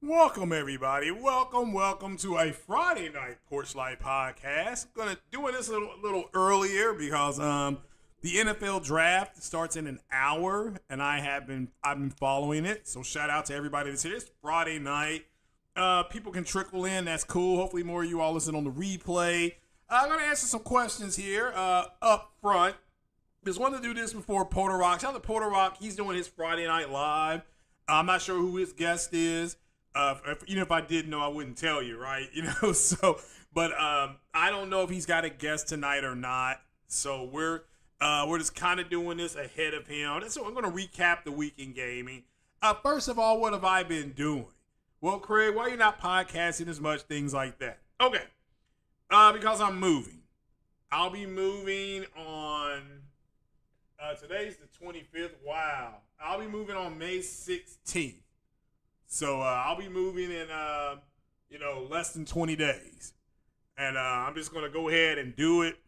Welcome everybody. Welcome to a Friday night Porchlyte podcast. Doing this a little earlier because the NFL draft starts in an hour and I've been following it. So shout out to everybody that's here. It's Friday night. People can trickle in. That's cool. Hopefully more of you all listen on the replay. I'm gonna answer some questions here up front. Just wanted to do this before Porter Rock. Shout out to Porter Rock. He's doing his Friday night live. I'm not sure who his guest is. Even if I did know, I wouldn't tell you, right? But I don't know if he's got a guest tonight or not. So we're just kind of doing this ahead of him. So I'm going to recap the week in gaming. First of all, what have I been doing? Well, Craig, why are you not podcasting as much? Things like that. Okay. Because I'm moving. I'll be moving on. Today's the 25th. Wow. I'll be moving on May 16th. So I'll be moving in, less than 20 days. And I'm just going to go ahead and do it.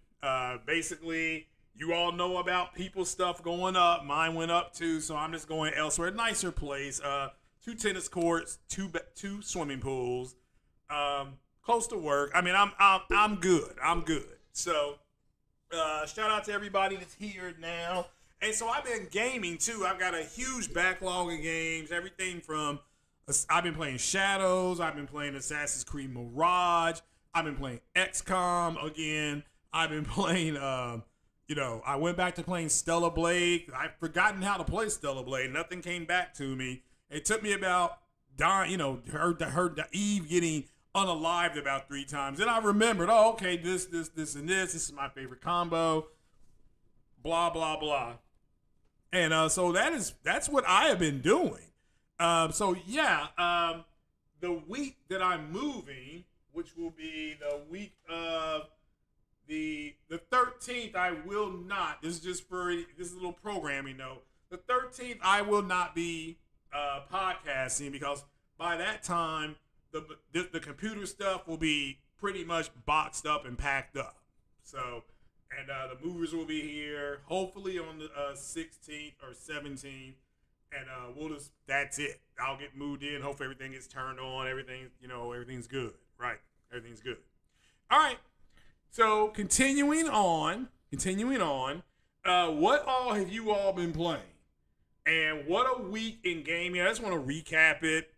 Basically, you all know about people's stuff going up. Mine went up too, so I'm just going elsewhere. A nicer place. 2 tennis courts, two swimming pools, close to work. I mean, I'm good. I'm good. So shout out to everybody that's here now. And so I've been gaming too. I've got a huge backlog of games. Everything from I've been playing Shadows. I've been playing Assassin's Creed Mirage. I've been playing XCOM again. I've been playing, I went back to playing Stellar Blade. I've forgotten how to play Stellar Blade. Nothing came back to me. It took me about her Eve getting unalived about 3 times. Then I remembered, okay, this, and this. This is my favorite combo. Blah, blah, blah. And so that's what I have been doing. The week that I'm moving, which will be the week of the 13th, I will not. This is a little programming note. The 13th, I will not be podcasting because by that time, the computer stuff will be pretty much boxed up and packed up. So, and the movers will be here, hopefully on the 16th or 17th. And that's it. I'll get moved in. Hopefully everything is turned on. Everything's good. Right. Everything's good. All right. So continuing on, what all have you all been playing? And what a week in gaming. I just want to recap it.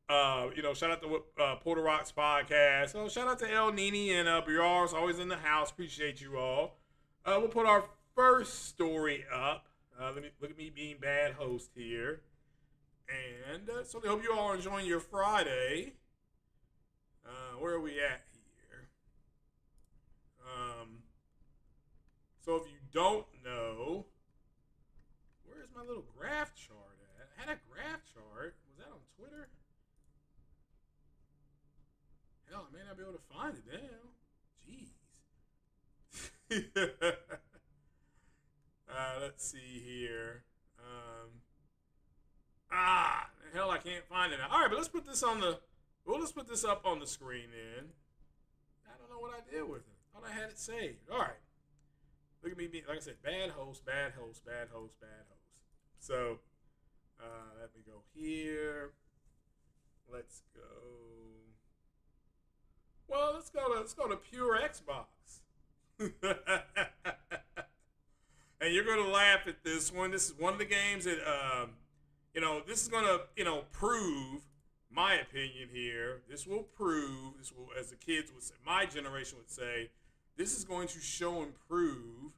Shout out to Porter Rock's podcast. So shout out to El Nini and Briar's always in the house. Appreciate you all. We'll put our first story up. Look at me being bad host here. And so I hope you all are enjoying your Friday. Where are we at here? So if you don't know, where's my little graph chart at? I had a graph chart. Was that on Twitter? Hell, I may not be able to find it now. Jeez. Let's see here. Hell, I can't find it now. All right, but let's put this up on the screen then. I don't know what I did with it. I thought I had it saved. All right. Look at me being, like I said, bad host. So, let me go here. Let's go. Well, let's go to Pure Xbox. And you're going to laugh at this one. This is one of the games that, this is going to, prove my opinion here. This will, as the kids would say, my generation would say, this is going to show and prove.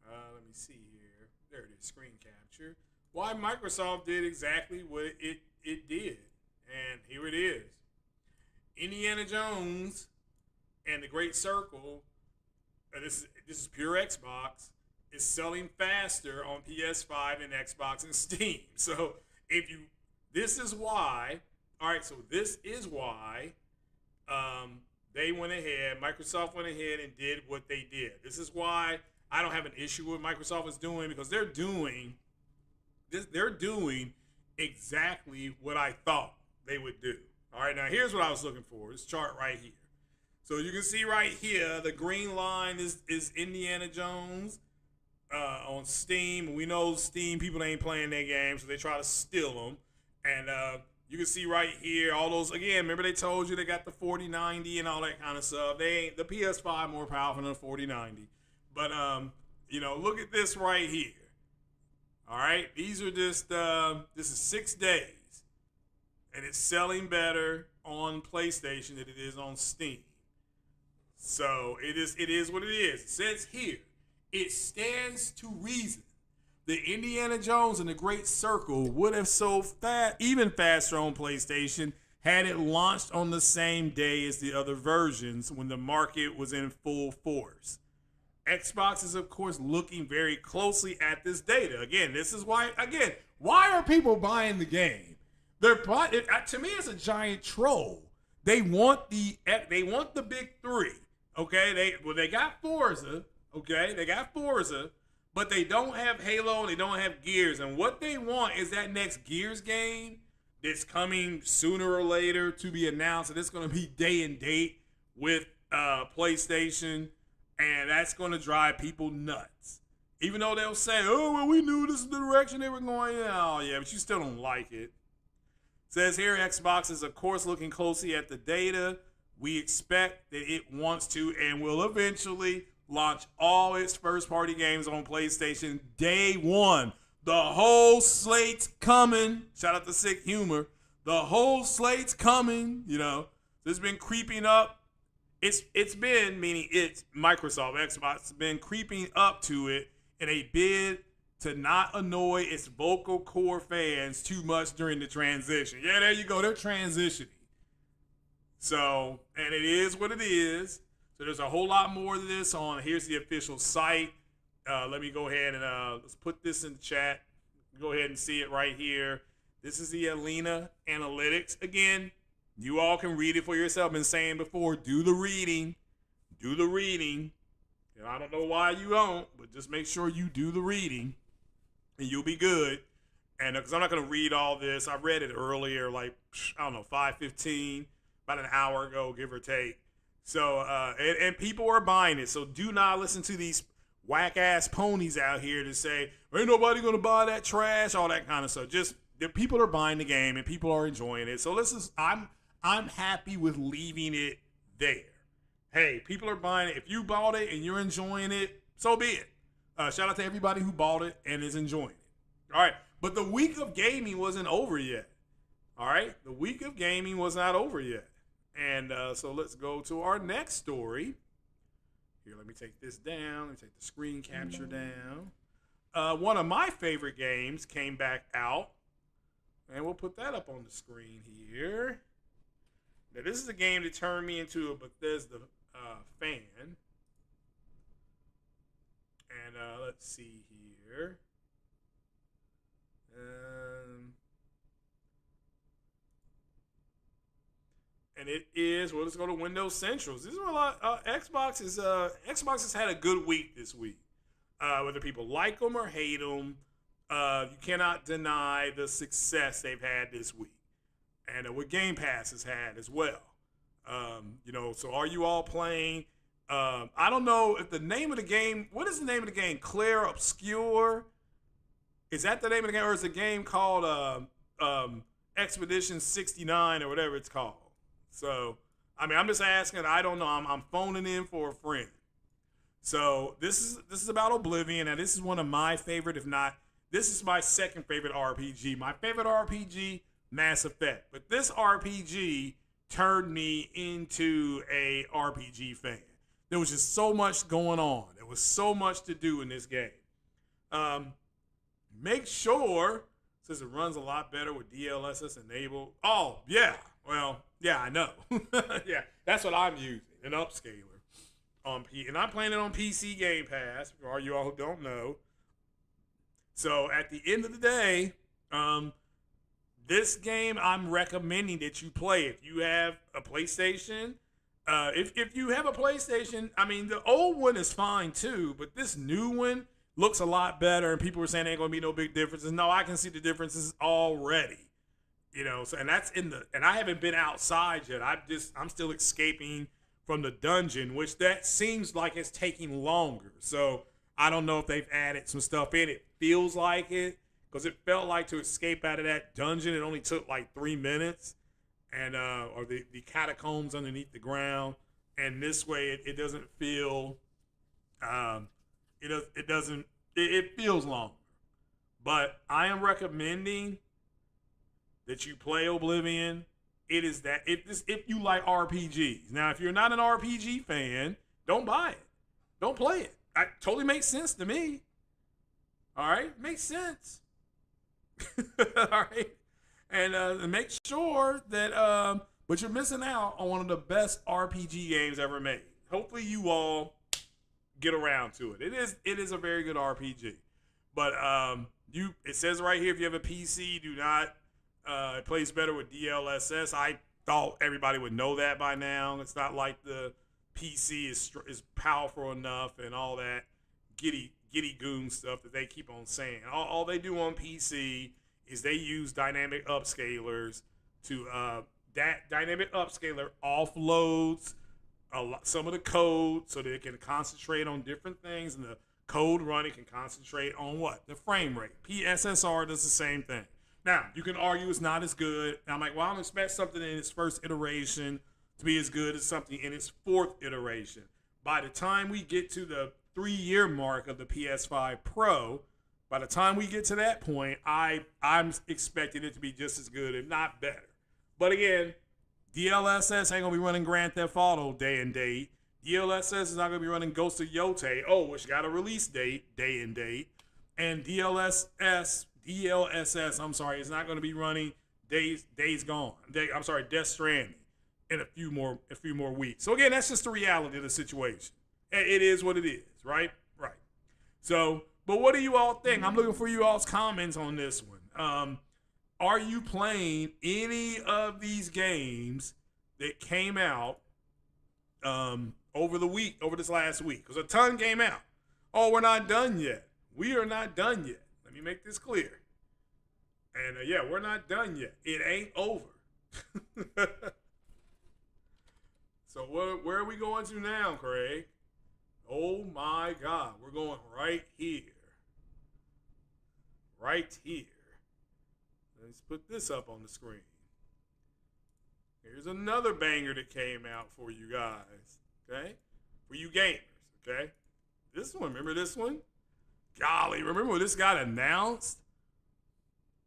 Let me see here. There it is, screen capture. Why Microsoft did exactly what it did. And here it is. Indiana Jones and the Great Circle. This is Pure Xbox. Is selling faster on PS5 and Xbox and Steam. So this is why Microsoft went ahead and did what they did. This is why I don't have an issue with Microsoft is doing, because they're doing exactly what I thought they would do. All right, now here's what I was looking for. This chart right here. So you can see right here, the green line is Indiana Jones. On Steam. We know Steam people ain't playing their games, so they try to steal them. And You can see right here all those. Again, remember they told you they got the 4090 and all that kind of stuff. They ain't the PS5 more powerful than the 4090. But look at this right here. All right, these are just this is 6 days, and it's selling better on PlayStation than it is on Steam. So it is what it is. It says here, it stands to reason that Indiana Jones and the Great Circle would have sold even faster on PlayStation had it launched on the same day as the other versions when the market was in full force. Xbox is, of course, looking very closely at this data. Again, this is why are people buying the game? To me, it's a giant troll. They want the big three. Okay, they got Forza. Okay, they got Forza, but they don't have Halo. They don't have Gears, and what they want is that next Gears game that's coming sooner or later to be announced, and it's going to be day and date with PlayStation, and that's going to drive people nuts. Even though they'll say, "Oh, well, we knew this is the direction they were going." Oh, yeah, but you still don't like it. Says here, Xbox is, of course, looking closely at the data. We expect that it wants to and will eventually launch all its first-party games on PlayStation day one. The whole slate's coming. Shout out to Sick Humor. The whole slate's coming. It's been creeping up. It's Microsoft, Xbox has been creeping up to it in a bid to not annoy its vocal core fans too much during the transition. Yeah, there you go. They're transitioning. So, and it is what it is. So there's a whole lot more to this on. Here's the official site. Let me go ahead and let's put this in the chat. Go ahead and see it right here. This is the Alina Analytics. Again, you all can read it for yourself. I've been saying before, do the reading. Do the reading. And I don't know why you don't, but just make sure you do the reading, and you'll be good. And because I'm not going to read all this. I read it earlier, like, 5:15, about an hour ago, give or take. So, and people are buying it. So do not listen to these whack-ass ponies out here to say, ain't nobody going to buy that trash, all that kind of stuff. Just, the people are buying the game, and people are enjoying it. So I'm happy with leaving it there. Hey, people are buying it. If you bought it and you're enjoying it, so be it. Shout out to everybody who bought it and is enjoying it. All right. But the week of gaming wasn't over yet. All right. The week of gaming was not over yet. And so let's go to our next story. Here, let me take this down. Let me take the screen capture down. One of my favorite games came back out. And we'll put that up on the screen here. Now, this is a game that turned me into a Bethesda fan. And let's see here. And it is, well, let's go to Windows Centrals. This is a lot. Xbox has had a good week this week. Whether people like them or hate them, you cannot deny the success they've had this week. And what Game Pass has had as well. So are you all playing? I don't know if the name of the game, what is the name of the game? Claire Obscure? Is that the name of the game? Or is the game called Expedition 69 or whatever it's called? So, I'm just asking. I don't know. I'm phoning in for a friend. So this is about Oblivion, and this is one of my favorite, if not, this is my second favorite RPG. My favorite RPG, Mass Effect. But this RPG turned me into a RPG fan. There was just so much going on. There was so much to do in this game. Make sure, since it runs a lot better with DLSS enabled. Oh, yeah. Well, yeah, I know. Yeah, that's what I'm using, an upscaler. And I'm playing it on PC Game Pass, for all you all who don't know. So at the end of the day, this game I'm recommending that you play. If you have a PlayStation, if you have a PlayStation, the old one is fine too, but this new one looks a lot better, and people were saying there ain't gonna be no big differences. No, I can see the differences already. So and that's and I haven't been outside yet. I'm still escaping from the dungeon, which that seems like it's taking longer. So I don't know if they've added some stuff in. It feels like it, because it felt like to escape out of that dungeon, it only took like 3 minutes, and or the catacombs underneath the ground. And this way, it doesn't feel, it feels longer. But I am recommending that you play Oblivion. It is that if you like RPGs. Now, if you're not an RPG fan, don't buy it. Don't play it. It totally makes sense to me. All right, makes sense. All right, and make sure that but you're missing out on one of the best RPG games ever made. Hopefully, you all get around to it. It is a very good RPG. But it says right here, if you have a PC, do not. It plays better with DLSS. I thought everybody would know that by now. It's not like the PC is powerful enough and all that giddy goon stuff that they keep on saying. All they do on PC is they use dynamic upscalers to that dynamic upscaler offloads some of the code so that it can concentrate on different things, and the code running can concentrate on what? The frame rate. PSSR does the same thing. Now, you can argue it's not as good. And I'm like, well, I don't expect something in its first iteration to be as good as something in its fourth iteration. By the time we get to the 3-year mark of the PS5 Pro, by the time we get to that point, I'm expecting it to be just as good, if not better. But again, DLSS ain't going to be running Grand Theft Auto day and date. DLSS is not going to be running Ghost of Yotei, which got a release date, day and date. And DLSS, I'm sorry, is not going to be running Days Gone. Death Stranding in a few more weeks. So again, that's just the reality of the situation. It is what it is, right? Right. So, but what do you all think? I'm looking for you all's comments on this one. Are you playing any of these games that came out over this last week? Because a ton came out. Oh, we're not done yet. We are not done yet. Let me make this clear. And we're not done yet. It ain't over. So where are we going to now, Craig? Oh my God, we're going right here. Right here. Let's put this up on the screen. Here's another banger that came out for you guys, okay? For you gamers, okay? This one, remember this one? Golly, remember when this got announced?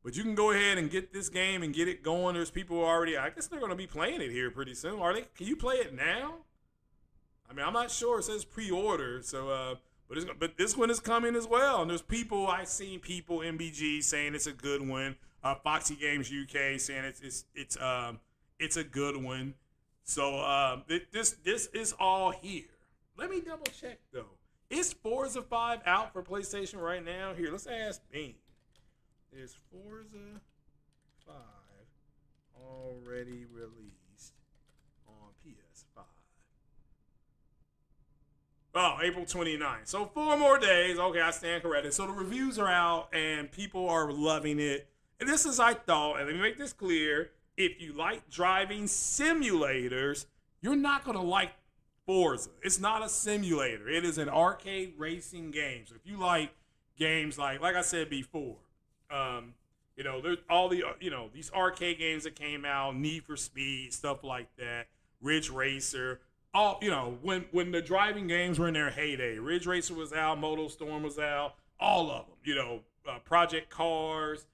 But you can go ahead and get this game and get it going. There's people who already, I guess they're going to be playing it here pretty soon. Are they? Can you play it now? I mean, I'm not sure. It says pre-order, so but this one is coming as well. And there's people, I've seen people, MBG, saying it's a good one. Foxy Games UK saying it's a good one. So this is all here. Let me double check though. Is Forza 5 out for PlayStation right now? Here, let's ask Bean. Is Forza 5 already released on PS5? Oh, April 29th. So 4 more days. Okay, I stand corrected. So the reviews are out and people are loving it. And this is, I thought, and let me make this clear, if you like driving simulators, you're not going to like Forza. It's not a simulator. It is an arcade racing game. So if you like games like I said before, there's all the, these arcade games that came out, Need for Speed, stuff like that, Ridge Racer, all, when the driving games were in their heyday, Ridge Racer was out, Moto Storm was out, all of them, Project Cars.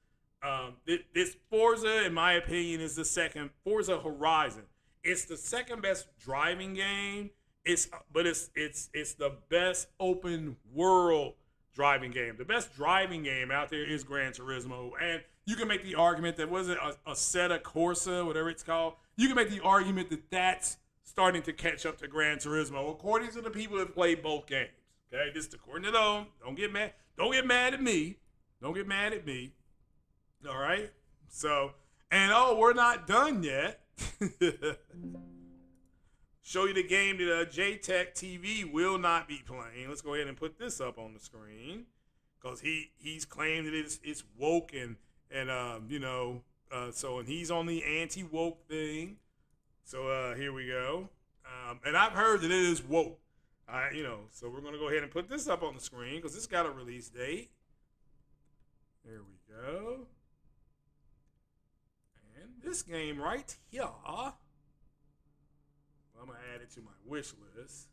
This Forza, in my opinion, is the second. Forza Horizon. It's the second best driving game. It's the best open world driving game. The best driving game out there is Gran Turismo, and you can make the argument that Assetto Corsa, whatever it's called. You can make the argument that that's starting to catch up to Gran Turismo, according to the people that play both games. Okay, just according to them. Don't get mad. Don't get mad at me. Don't get mad at me. All right. So, and we're not done yet. Show you the game that JTech TV will not be playing. Let's go ahead and put this up on the screen because he's claimed that it's woke and so, and he's on the anti-woke thing. So here we go. And I've heard that it is woke. So we're gonna go ahead and put this up on the screen because this got a release date. There we go. And this game right here, I'm going to add it to my wish list.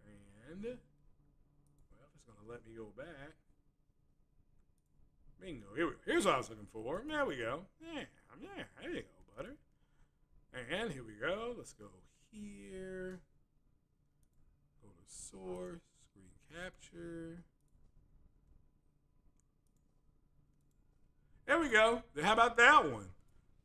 And, well, it's going to let me go back. Bingo. Here's what I was looking for. There we go. Yeah, there you go, butter. And here we go. Let's go here. Go to source, screen capture. There we go. How about that one?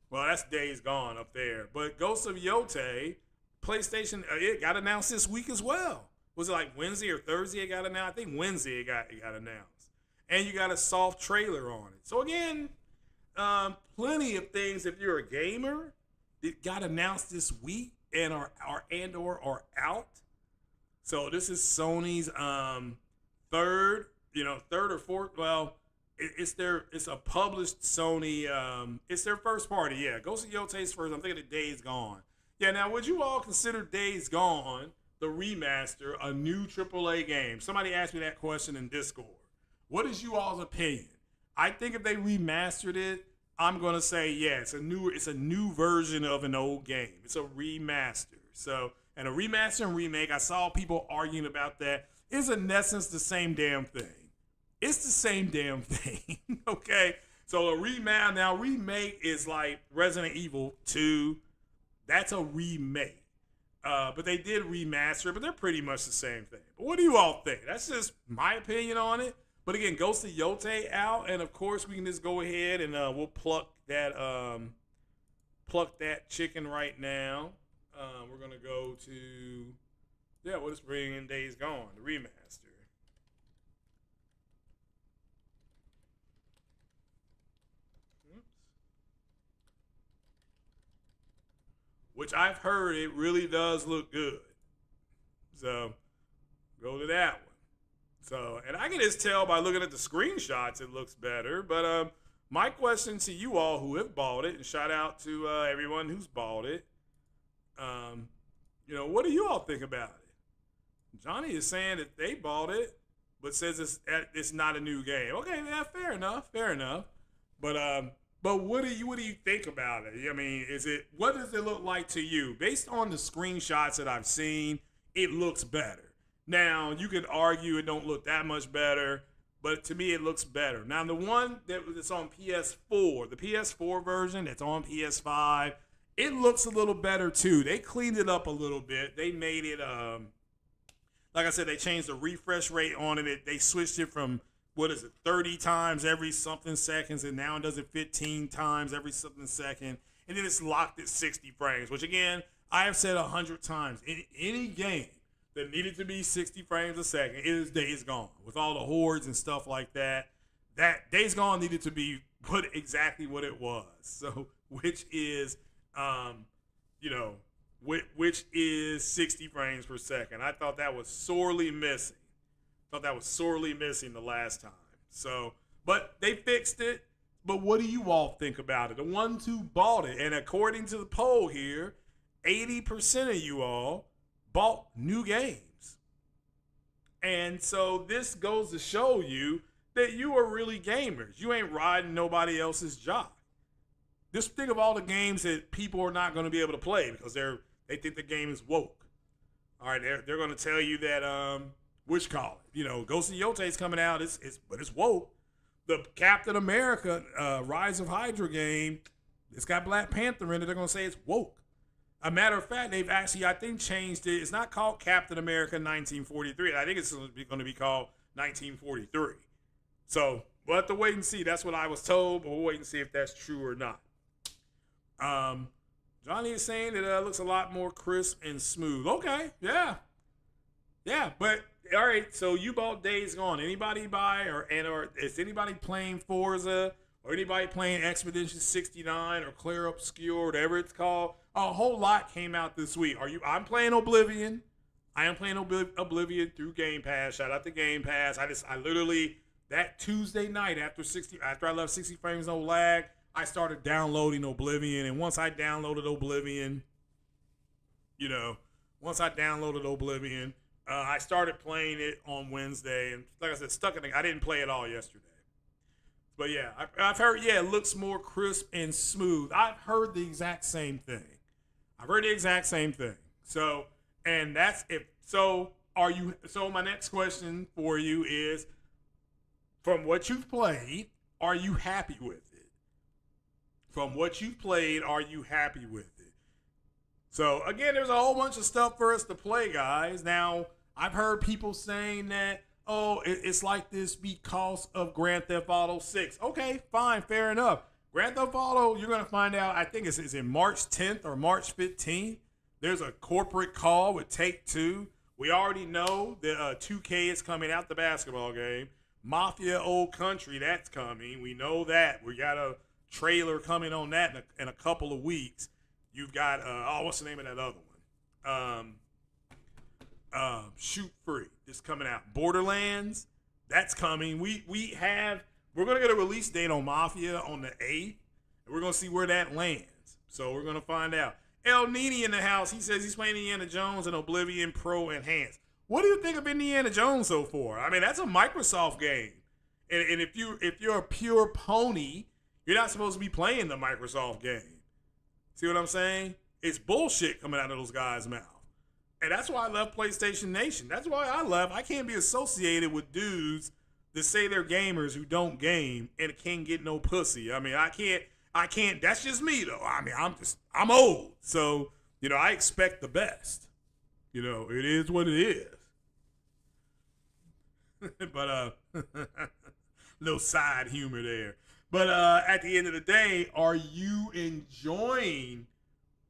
Well, that's Days Gone up there. But Ghost of Yote, PlayStation, it got announced this week as well. Was it like Wednesday or Thursday it got announced? I think Wednesday it got announced. And you got a soft trailer on it. So again, plenty of things if you're a gamer that got announced this week and are out. So this is Sony's third or fourth. Well, it's a published Sony. It's their first party. Yeah, Ghost of Yote's first. I'm thinking of Days Gone. Yeah. Now, would you all consider Days Gone, the remaster, a new AAA game? Somebody asked me that question in Discord. What is you all's opinion? I think if they remastered it, I'm gonna say yeah, it's a new version of an old game. It's a remaster. So, and a remaster and remake, I saw people arguing about that. It's in essence the same damn thing. It's the same damn thing. Okay. So a remake is like Resident Evil 2. That's a remake. But they did remaster, but they're pretty much the same thing. But what do you all think? That's just my opinion on it. But again, Ghost of Yote out, and of course we can just go ahead and we'll pluck that chicken right now. We're gonna go to we'll just bring in Days Gone, the remaster. Oops. Which I've heard it really does look good. So go to that one. So, and I can just tell by looking at the screenshots it looks better. But my question to you all who have bought it, and shout out to everyone who's bought it, what do you all think about it? Johnny is saying that they bought it, but says it's not a new game. Okay, yeah, fair enough. But what do you think about it? I mean, what does it look like to you? Based on the screenshots that I've seen, it looks better. Now, you could argue it don't look that much better, but to me, it looks better. Now, the one that's on PS4, the PS4 version that's on PS5, it looks a little better too. They cleaned it up a little bit. They made it, like I said, they changed the refresh rate on it. They switched it from, 30 times every something seconds, and now it does it 15 times every something second. And then it's locked at 60 frames, which again, I have said 100 times. In any game that needed to be 60 frames a second, it is Days Gone. With all the hordes and stuff like that, that Days Gone needed to be put exactly what it was. So, which is, which is 60 frames per second. I thought that was sorely missing. The last time. So, but they fixed it. But what do you all think about it? The ones who bought it, and according to the poll here, 80% of you all bought new games. And so this goes to show you that you are really gamers. You ain't riding nobody else's jock. Just think of all the games that people are not going to be able to play because they think the game is woke. All right, they're going to tell you that Ghost of Yote is coming out. But it's woke. The Captain America Rise of Hydra game, it's got Black Panther in it. They're going to say it's woke. A matter of fact, they've actually, I think, changed it. It's not called Captain America 1943. I think it's going to be called 1943. So we'll have to wait and see. That's what I was told, but we'll wait and see if that's true or not. Johnny is saying that it looks a lot more crisp and smooth. Okay, yeah. But all right. So you bought Days Gone. Anybody buy or is anybody playing Forza or anybody playing Expedition 69 or Clair Obscur, whatever it's called? A whole lot came out this week. I'm playing Oblivion. I am playing Oblivion through Game Pass. Shout out to Game Pass. I literally that Tuesday night after I left 60 frames no lag, I started downloading Oblivion, and once I downloaded Oblivion, I started playing it on Wednesday, and like I said, I didn't play it all yesterday. But yeah, I've heard, yeah, it looks more crisp and smooth. I've heard the exact same thing. So, and that's if so. So my next question for you is, from what you've played, are you happy with it? From what you've played, are you happy with it? So again, there's a whole bunch of stuff for us to play, guys. Now, I've heard people saying that, oh, it's like this because of Grand Theft Auto 6. Okay, fine, fair enough. Grand Theft Auto, you're going to find out, I think it's in March 10th or March 15th. There's a corporate call with Take-Two. We already know that 2K is coming out, the basketball game. Mafia Old Country, that's coming. We know that. We got a trailer coming on that in a couple of weeks. You've got, what's the name of that other one? Shoot Free. It's coming out. Borderlands, that's coming. We're going to get a release date on Mafia on the 8th, and we're going to see where that lands. So we're going to find out. El Nini in the house. He says he's playing Indiana Jones and Oblivion Pro Enhanced. What do you think of Indiana Jones so far? I mean, that's a Microsoft game. And if you're a pure pony, you're not supposed to be playing the Microsoft game. See what I'm saying? It's bullshit coming out of those guys' mouth. And that's why I love PlayStation Nation. That's why I can't be associated with dudes that say they're gamers who don't game and can't get no pussy. I mean, I can't, that's just me though. I mean, I'm old. So, I expect the best. It is what it is. But, little side humor there. But at the end of the day, are you enjoying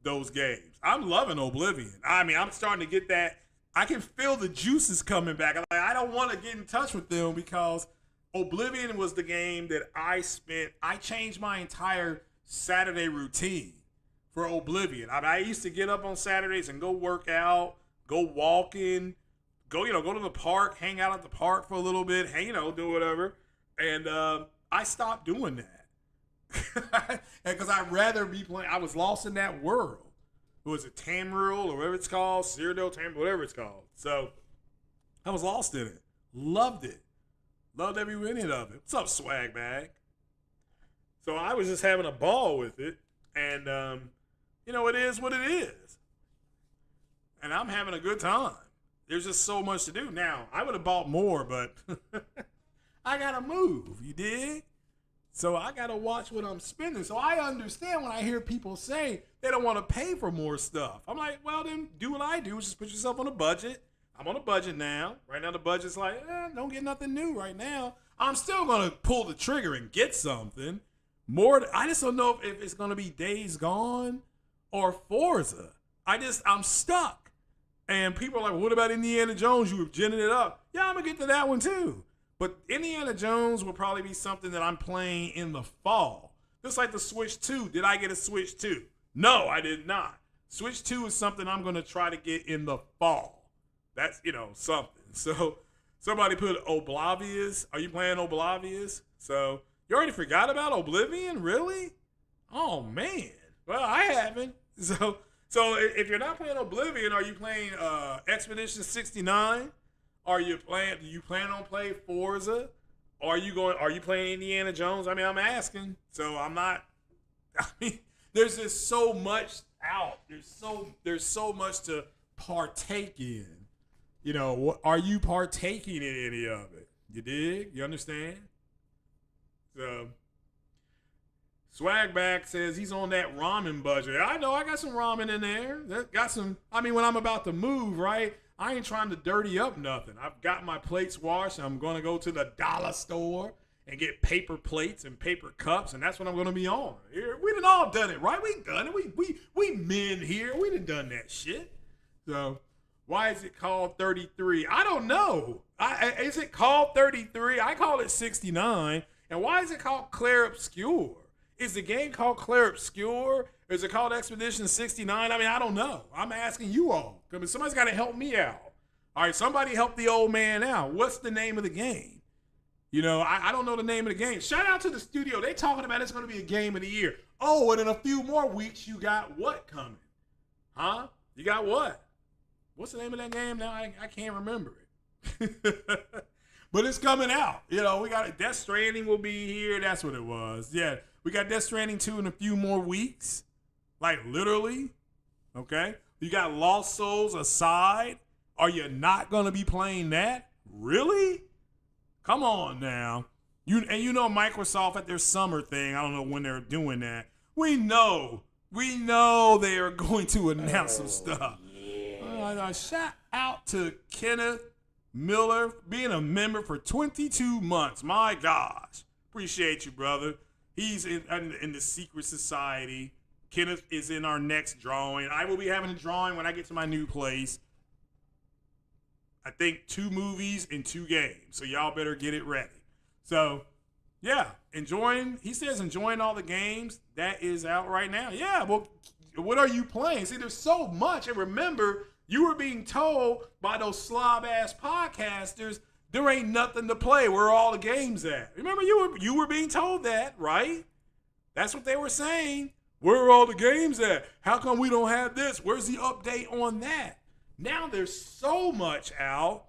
those games? I'm loving Oblivion. I mean, I'm starting to get that. I can feel the juices coming back. I don't want to get in touch with them because Oblivion was the game that I changed my entire Saturday routine for Oblivion. I used to get up on Saturdays and go work out, go walking, go to the park, hang out at the park for a little bit, do whatever. And I stopped doing that because I'd rather be playing. I was lost in that world. Was it Tamriel or whatever it's called, Cyrodiil, Tamriel, whatever it's called. So I was lost in it. Loved it. Loved every minute of it. What's up, swag bag? So I was just having a ball with it, and it is what it is. And I'm having a good time. There's just so much to do. Now, I would have bought more, but I gotta move, you dig? So I gotta watch what I'm spending. So I understand when I hear people say they don't want to pay for more stuff. I'm like, well then do what I do, just put yourself on a budget. I'm on a budget now. Right now the budget's like, don't get nothing new right now. I'm still gonna pull the trigger and get something. I just don't know if it's gonna be Days Gone or Forza. I'm stuck. And people are like, what about Indiana Jones? You were ginning it up. Yeah, I'm gonna get to that one too. But Indiana Jones will probably be something that I'm playing in the fall. Just like the Switch 2. Did I get a Switch 2? No, I did not. Switch 2 is something I'm going to try to get in the fall. That's, something. So somebody put Oblivious. Are you playing Oblivious? So you already forgot about Oblivion? Really? Oh, man. Well, I haven't. So if you're not playing Oblivion, are you playing Expedition 69? Do you plan on playing Forza? Are you playing Indiana Jones? I mean, I'm asking. So there's just so much out. There's so much to partake in. Are you partaking in any of it? You dig? You understand? So Swagback says he's on that ramen budget. I know I got some ramen in there. When I'm about to move, right? I ain't trying to dirty up nothing. I've got my plates washed. I'm going to go to the dollar store and get paper plates and paper cups, and that's what I'm going to be on. We done all done it, right? We done it. We men here. We done that shit. So why is it called 33? I don't know. Is it called 33? I call it 69. And why is it called Clair Obscure? Is the game called Clair Obscure? Or is it called Expedition 69? I mean, I don't know. I'm asking you all. Because somebody's got to help me out. All right, somebody help the old man out. What's the name of the game? I don't know the name of the game. Shout out to the studio. They talking about it's going to be a game of the year. Oh, and in a few more weeks, you got what coming? Huh? You got what? what's the name of that game now? I can't remember it. But it's coming out. You know, we got it. Death Stranding will be here. That's what it was. Yeah, we got Death Stranding 2 in a few more weeks. Like, literally. Okay? You got Lost Souls Aside. Are you not going to be playing that? Really? Come on now. You know Microsoft at their summer thing. I don't know when they're doing that. We know they are going to announce some stuff. Yeah. Shout out to Kenneth Miller being a member for 22 months. My gosh. Appreciate you, brother. He's in the secret society. Kenneth is in our next drawing. I will be having a drawing when I get to my new place. I think 2 movies and 2 games. So y'all better get it ready. So, yeah, he says enjoying all the games. That is out right now. Yeah, well, what are you playing? See, there's so much. And remember, you were being told by those slob-ass podcasters, there ain't nothing to play. Where are all the games at? Remember, you were being told that, right? That's what they were saying. Where are all the games at? How come we don't have this? Where's the update on that? Now there's so much out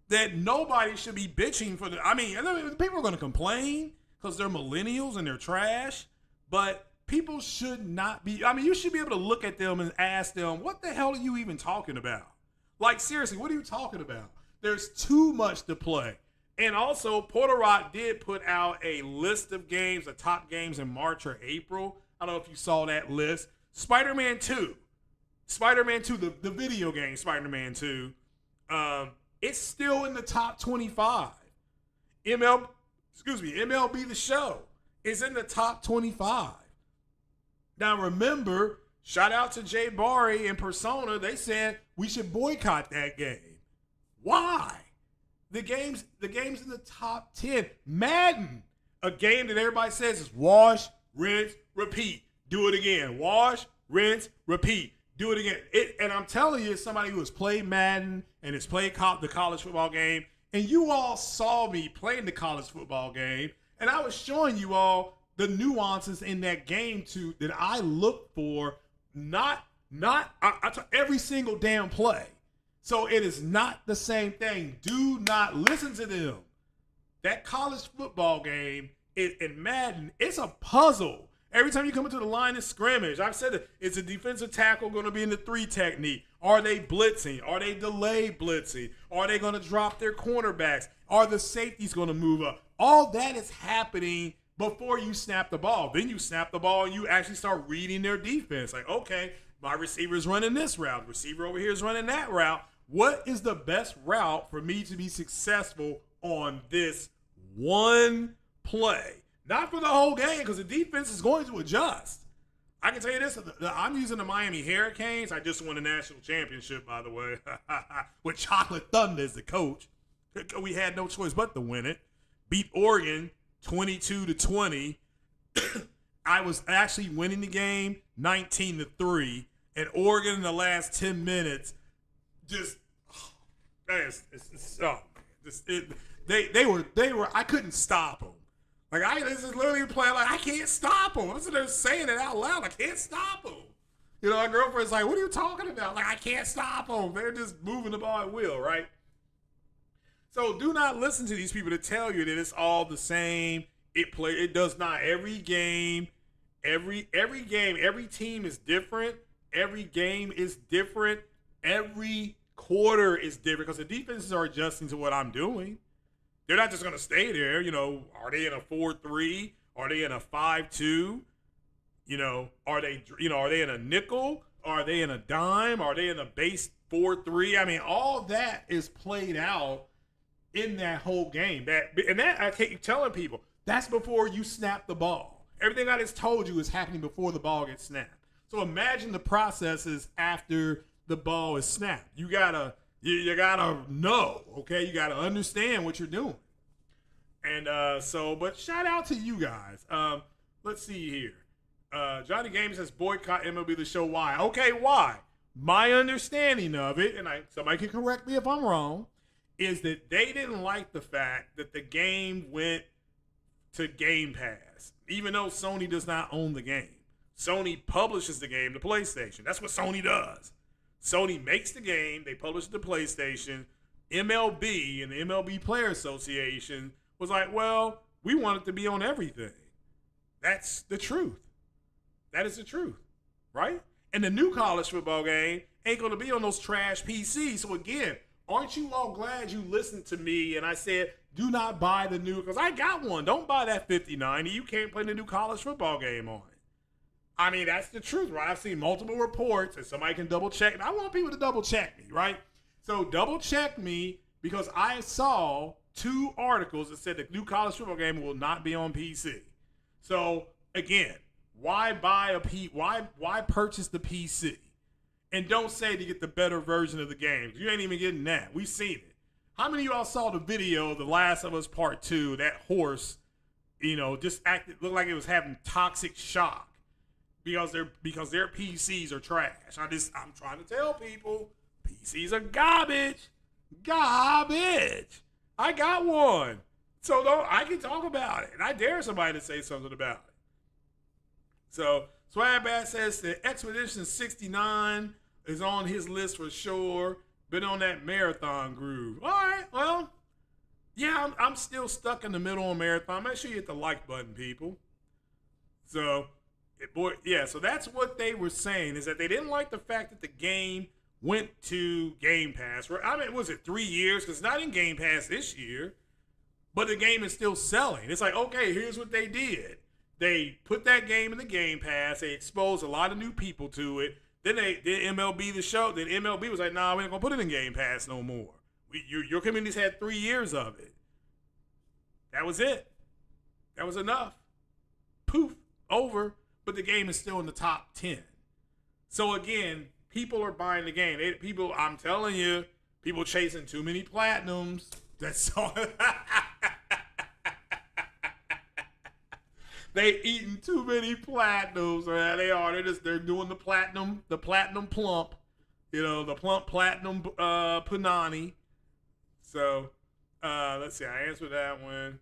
that nobody should be bitching for the. I mean, people are going to complain because they're millennials and they're trash, but people should not be. I mean, you should be able to look at them and ask them, what the hell are you even talking about? Like, seriously, what are you talking about? There's too much to play. And also, Porchlyte did put out a list of games, the top games in March or April. I don't know if you saw that list. Spider-Man 2, the video game Spider-Man 2, it's still in the top 25. MLB The Show is in the top 25. Now remember, shout out to Jay Barry and Persona. They said we should boycott that game. Why? The game's in the top 10. Madden, a game that everybody says is wash, rinse, repeat. Do it again. Wash, rinse, repeat. Do it again. And I'm telling you, as somebody who has played Madden and has played the college football game, and you all saw me playing the college football game, and I was showing you all the nuances in that game too that I look for, not every single damn play. So it is not the same thing. Do not listen to them. That college football game in Madden, it's a puzzle. Every time you come into the line of scrimmage, I've said it, is a defensive tackle going to be in the 3 technique? Are they blitzing? Are they delayed blitzing? Are they going to drop their cornerbacks? Are the safeties going to move up? All that is happening before you snap the ball. Then you snap the ball and you actually start reading their defense. Like, okay, my receiver's running this route. The receiver over here is running that route. What is the best route for me to be successful on this one play? Not for the whole game, because the defense is going to adjust. I can tell you this, I'm using the Miami Hurricanes. I just won a national championship, by the way, with Chocolate Thunder as the coach. We had no choice but to win it. Beat Oregon 22-20. I was actually winning the game 19-3, and Oregon in the last 10 minutes they were. I couldn't stop them. Like, this is literally playing like, I can't stop them. I'm sitting there saying it out loud. I can't stop them. You know, my girlfriend's like, what are you talking about? Like, I can't stop them. They're just moving the ball at will, right? So do not listen to these people that tell you that it's all the same. It does not. Every game, every team is different. Every game is different. Every quarter is different because the defenses are adjusting to what I'm doing. They're not just going to stay there. You know, are they in a 4-3? Are they in a 5-2? You know, are they in a nickel? Are they in a dime? Are they in a base 4-3? I mean, all that is played out in that whole game. And I keep telling people, that's before you snap the ball. Everything I just told you is happening before the ball gets snapped. So imagine the processes after the ball is snapped. You gotta know, okay? You gotta understand what you're doing. And but shout out to you guys. Let's see here. Johnny Games says boycott MLB The Show. Why? Okay, why? My understanding of it, and somebody can correct me if I'm wrong, is that they didn't like the fact that the game went to Game Pass, even though Sony does not own the game. Sony publishes the game to PlayStation. That's what Sony does. Sony makes the game. They publish it to PlayStation. MLB and the MLB Player Association was like, well, we want it to be on everything. That's the truth. That is the truth, right? And the new college football game ain't going to be on those trash PCs. So again, aren't you all glad you listened to me and I said, do not buy the new, because I got one. Don't buy that 5090. You can't play the new college football game on it. I mean, that's the truth, right? I've seen multiple reports and somebody can double check. And I want people to double check me, right? So double check me because I saw 2 articles that said the new college football game will not be on PC. So again, why purchase the PC? And don't say to get the better version of the game. You ain't even getting that. We've seen it. How many of y'all saw the video, The Last of Us Part 2, that horse, just looked like it was having toxic shock because their PCs are trash. I'm trying to tell people, PCs are garbage. Garbage. I got one. So I can talk about it. And I dare somebody to say something about it. So Swagbat says the Expedition 69 is on his list for sure. Been on that marathon groove. All right, well, yeah, I'm still stuck in the middle on marathon. Make sure you hit the like button, people. So that's what they were saying, is that they didn't like the fact that the game went to Game Pass. I mean, was it 3 years? Because it's not in Game Pass this year, but the game is still selling. It's like, okay, here's what they did. They put that game in the Game Pass. They exposed a lot of new people to it. Then they did MLB the show. Then MLB was like, nah, we ain't going to put it in Game Pass no more. Your community's had 3 years of it. That was it. That was enough. Poof, over. But the game is still in the top 10. So again, people are buying the game. I'm telling you, people chasing too many platinums. That's all. They eating too many platinums, man. They are. They're doing the platinum plump, the plump platinum panani. So let's see. I answered that one.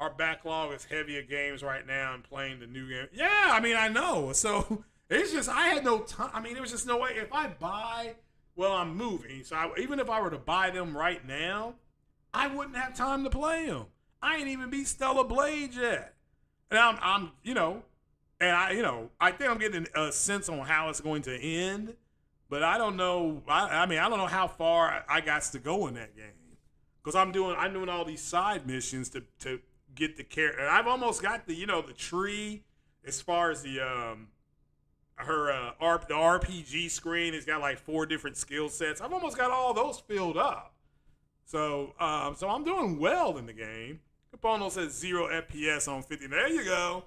Our backlog is heavy of games right now and playing the new game. Yeah, I mean, I know. So it's just I had no time. I mean, there was just no way. If I buy, well, I'm moving. So even if I were to buy them right now, I wouldn't have time to play them. I ain't even beat Stellar Blade yet. And I think I'm getting a sense on how it's going to end, but I don't know. I don't know how far I got to go in that game, because I'm doing all these side missions to get the character. And I've almost got the tree as far as the RPG screen. It's got like 4 different skill sets. I've almost got all those filled up. So I'm doing well in the game. Capono says 0 FPS on 50. There you go.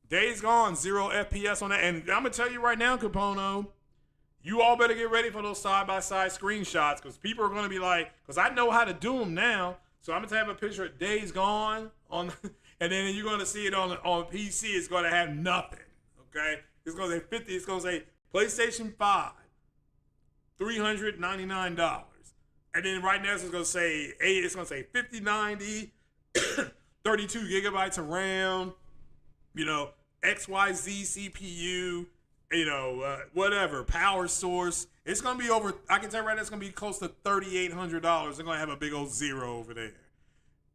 Days Gone, 0 FPS on that. And I'm going to tell you right now, Capono, you all better get ready for those side-by-side screenshots, because people are going to be like, because I know how to do them now. So I'm going to have a picture of Days Gone, and then you're going to see it on PC. It's going to have nothing, okay? It's going to say 50. It's going to say PlayStation 5, $399. And then right now it's going to say 5090. 32 gigabytes of RAM, XYZ CPU, whatever, power source. It's going to be over, I can tell you right now, it's going to be close to $3,800. They're going to have a big old 0 over there.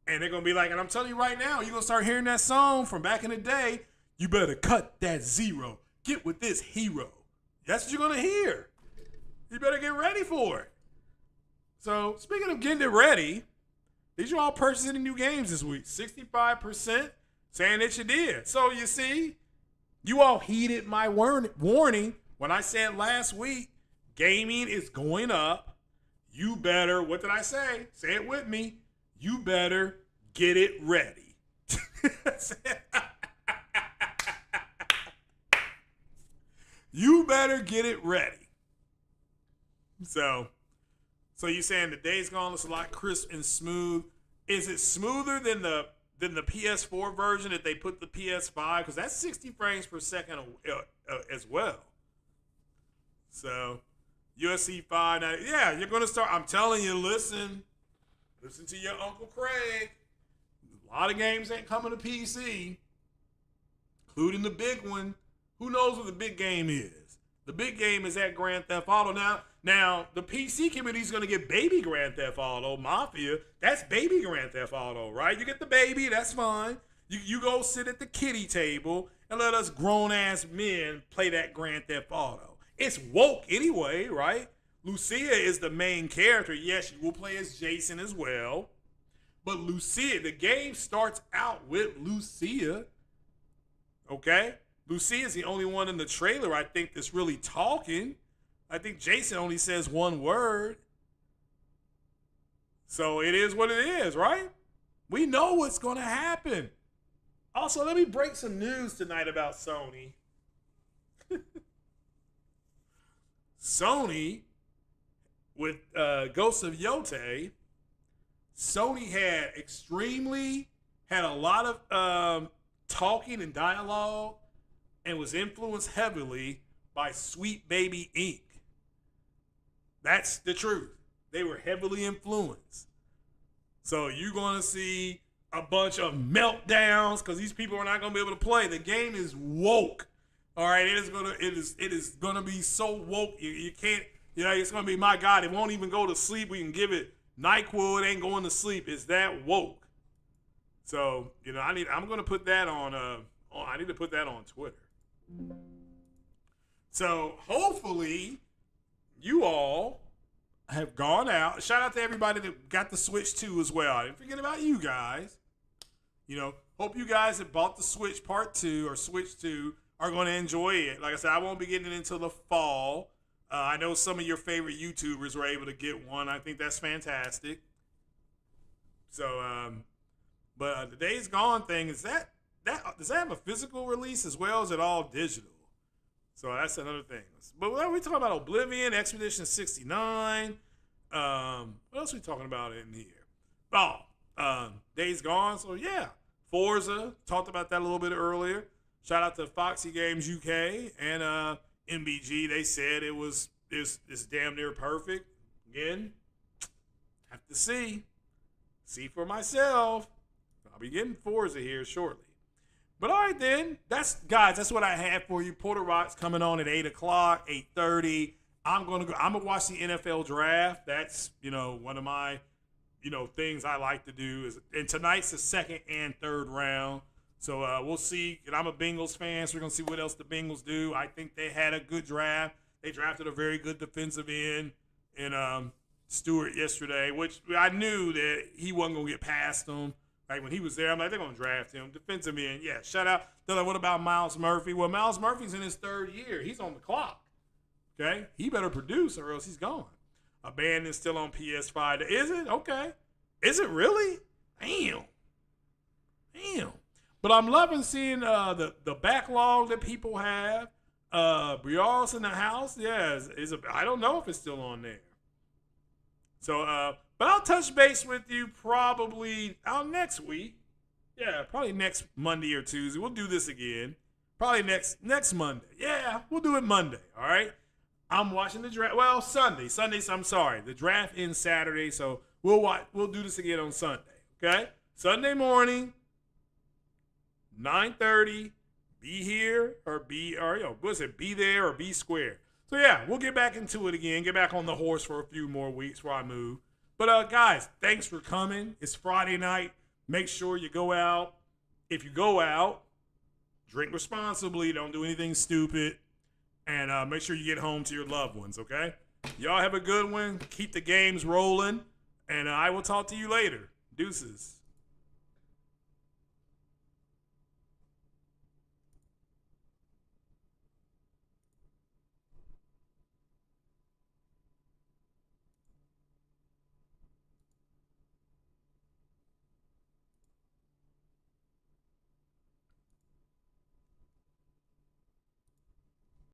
And they're going to be like, and I'm telling you right now, you're going to start hearing that song from back in the day. You better cut that 0. Get with this hero. That's what you're going to hear. You better get ready for it. So, speaking of getting it ready, these are all purchasing new games this week. 65% saying that you did. So you see, you all heeded my warning when I said last week, gaming is going up. You better, what did I say? Say it with me. You better get it ready. You better get it ready. So you're saying the Days Gone looks a lot crisp and smooth. Is it smoother than the PS4 version that they put the PS5? Because that's 60 frames per second as well. So UFC 5. Now, yeah, you're going to start. I'm telling you, listen to your Uncle Craig. A lot of games ain't coming to PC, including the big one. Who knows what the big game is? The big game is at Grand Theft Auto. Now the PC community is going to get baby Grand Theft Auto Mafia. That's baby Grand Theft Auto, right? You get the baby, that's fine. You go sit at the kiddie table and let us grown ass men play that Grand Theft Auto. It's woke anyway, right? Lucia is the main character. Yes, you will play as Jason as well. But Lucia, the game starts out with Lucia. Okay? Lucia is the only one in the trailer, I think, that's really talking. I think Jason only says one word. So it is what it is, right? We know what's going to happen. Also, let me break some news tonight about Sony. Sony, with Ghost of Yote, Sony had a lot of talking and dialogue and was influenced heavily by Sweet Baby Inc. That's the truth. They were heavily influenced. So you're going to see a bunch of meltdowns because these people are not going to be able to play. The game is woke. All right, it is gonna be so woke. You can't, it's gonna be, my God, it won't even go to sleep. We can give it NyQuil, it ain't going to sleep. It's that woke. So, I'm gonna put that on I need to put that on Twitter. So hopefully you all have gone out. Shout out to everybody that got the Switch 2 as well. I didn't forget about you guys. Hope you guys that bought the Switch Part 2 or Switch 2 are going to enjoy it. Like I said, I won't be getting it until the fall. I know some of your favorite YouTubers were able to get one. I think that's fantastic. So, but the Days Gone thing, does that have a physical release as well as it all digital? So that's another thing. But what are we talking about? Oblivion, Expedition 69. What else are we talking about in here? Days Gone. So yeah, Forza. Talked about that a little bit earlier. Shout out to Foxy Games UK and MBG. They said it's damn near perfect. Again, have to see for myself. I'll be getting Forza here shortly. But all right then, that's what I had for you. Porter Rock's coming on at 8:00, 8:30. I'm gonna watch the NFL draft. That's one of my things I like to do and tonight's the second and third round. So we'll see. And I'm a Bengals fan, so we're going to see what else the Bengals do. I think they had a good draft. They drafted a very good defensive end in Stewart yesterday, which I knew that he wasn't going to get past them. Like when he was there, I'm like, they're going to draft him. Defensive end, yeah, shout out. They're like, what about Myles Murphy? Well, Myles Murphy's in his third year. He's on the clock. Okay? He better produce or else he's gone. Abandoned still on PS5. Is it? Okay. Is it really? Damn. But I'm loving seeing the backlog that people have. Briar's in the house. Yeah, I don't know if it's still on there. So, but I'll touch base with you probably next week. Yeah, probably next Monday or Tuesday. We'll do this again. Probably next Monday. Yeah, we'll do it Monday. All right. I'm watching the draft. Well, Sunday. I'm sorry. The draft ends Saturday, so we'll do this again on Sunday. Okay. Sunday morning. 9:30, be here be there or be square. So yeah, we'll get back into it again, get back on the horse for a few more weeks before I move. But guys, thanks for coming. It's Friday night. Make sure you go out. If you go out, drink responsibly. Don't do anything stupid. And make sure you get home to your loved ones, okay? Y'all have a good one. Keep the games rolling. And I will talk to you later. Deuces.